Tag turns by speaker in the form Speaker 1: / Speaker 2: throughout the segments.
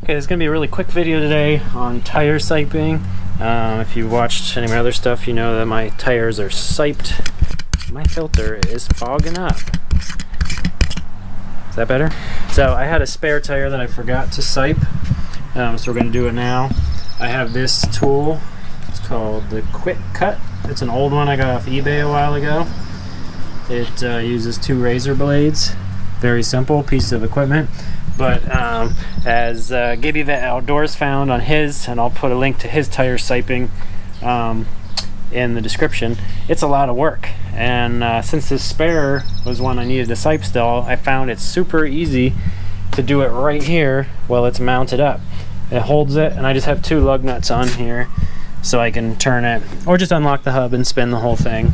Speaker 1: Okay, this is going to be a really quick video today on tire siping. If you watched any of my other stuff, you know that my tires are siped. My filter is fogging up. Is that better? So I had a spare tire that I forgot to sipe, so we're going to do it now. I have this tool. It's called the Quick Cut. It's an old one I got off eBay a while ago. It uses 2 razor blades. Very simple piece of equipment. But as Gibby Vet Outdoors found on his, and I'll put a link to his tire siping in the description, it's a lot of work. And since this spare was one I needed to sipe still, I found it's super easy to do it right here while it's mounted up. It holds it, and I just have 2 lug nuts on here so I can turn it, or just unlock the hub and spin the whole thing.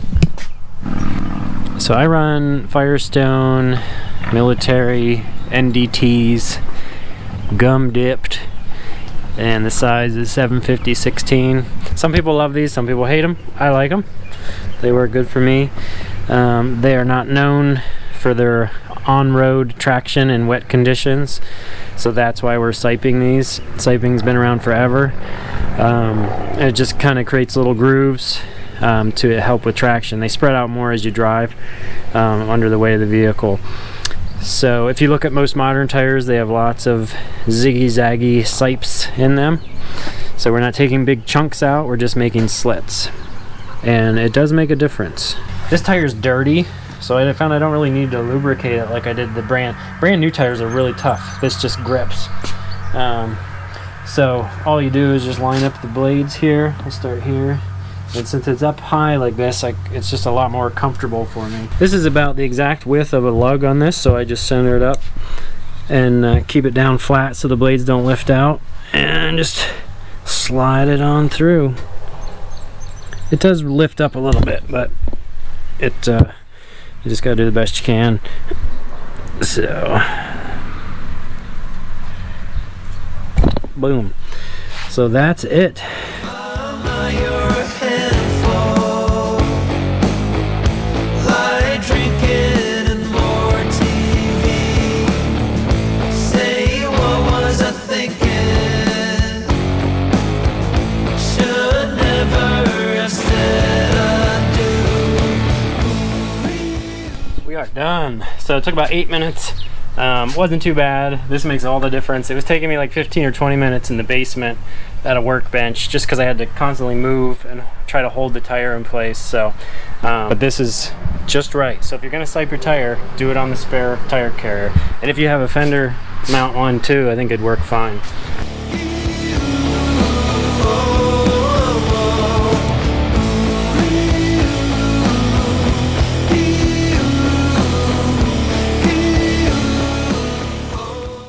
Speaker 1: So I run Firestone military NDTs, gum dipped, and the size is 750/16. Some people love these, some people hate them. I like them. They work good for me. They are not known for their on-road traction in wet conditions, so that's why we're siping these. Siping's been around forever. It just kind of creates little grooves to help with traction. They spread out more as you drive under the weight of the vehicle. So if you look at most modern tires, they have lots of ziggy-zaggy sipes in them. So we're not taking big chunks out, we're just making slits. And it does make a difference. This tire's dirty, so I found I don't really need to lubricate it like I did the brand new tires are really tough. This just grips. So all you do is just line up the blades here. I'll start here. And since it's up high like this, it's just a lot more comfortable for me. This is about the exact width of a lug on this, so I just center it up and keep it down flat so the blades don't lift out, and just slide it on through. It does lift up a little bit, but you just gotta do the best you can. So, boom. So that's it. Done. So it took about 8 minutes. Wasn't too bad. This makes all the difference. It was taking me like 15 or 20 minutes in the basement at a workbench just because I had to constantly move and try to hold the tire in place. So but this is just right. So if you're going to sipe your tire, do it on the spare tire carrier. And if you have a fender mount one too, I think it'd work fine.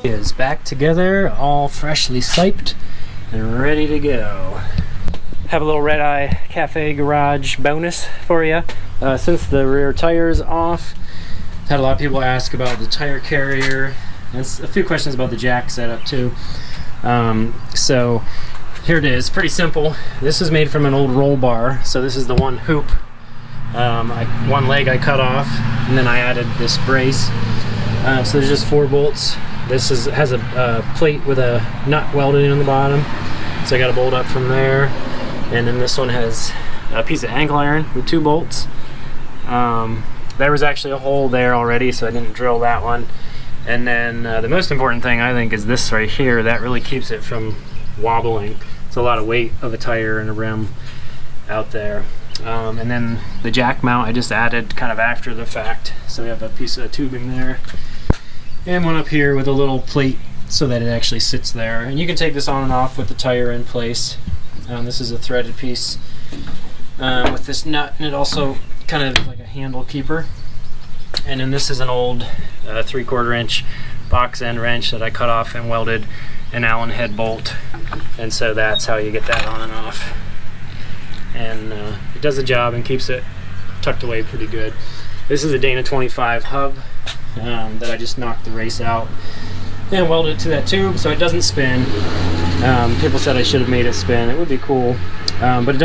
Speaker 1: Is back together, all freshly siped and ready to go. Have a little Red Eye Cafe garage bonus for you. Since the rear tire is off, had a lot of people ask about the tire carrier, and a few questions about the jack setup too. So here it is, pretty simple. This is made from an old roll bar, so this is the one hoop. One leg I cut off, and then I added this brace. So there's just 4 bolts. This has a plate with a nut welded in on the bottom, so I got a bolt up from there. And then this one has a piece of angle iron with 2 bolts. There was actually a hole there already, so I didn't drill that one. And then the most important thing I think is this right here. That really keeps it from wobbling. It's a lot of weight of a tire and a rim out there. And then the jack mount I just added kind of after the fact. So we have a piece of tubing there. And one up here with a little plate so that it actually sits there. And you can take this on and off with the tire in place. This is a threaded piece with this nut, and it also kind of like a handle keeper. And then this is an old 3/4 inch box end wrench that I cut off and welded an Allen head bolt. And so that's how you get that on and off. And it does the job and keeps it tucked away pretty good. This is a Dana 25 hub that I just knocked the race out and welded it to that tube so it doesn't spin. People said I should have made it spin. It would be cool, but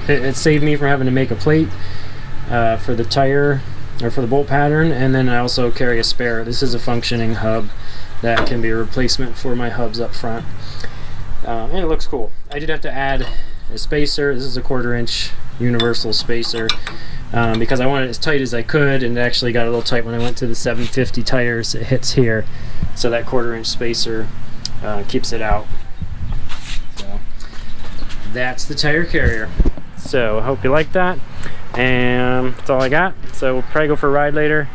Speaker 1: it saved me from having to make a plate for the tire or for the bolt pattern, and then I also carry a spare. This is a functioning hub that can be a replacement for my hubs up front. And it looks cool. I did have to add a spacer. This is a 1/4 inch universal spacer because I wanted it as tight as I could, and it actually got a little tight when I went to the 750 tires. It hits here, so that 1/4 inch spacer keeps it out. So that's the tire carrier. So I hope you like that, and that's all I got. So we'll probably go for a ride later.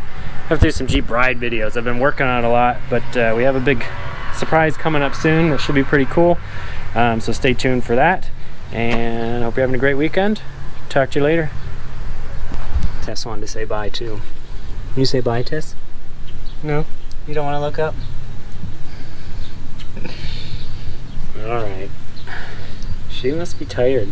Speaker 1: I have to do some Jeep ride videos. I've been working on it a lot, but we have a big surprise coming up soon that should be pretty cool. So stay tuned for that, and hope you're having a great weekend. Talk to you later. Tess wanted to say bye too. You say bye, Tess? No? You don't want to look up? Alright. She must be tired.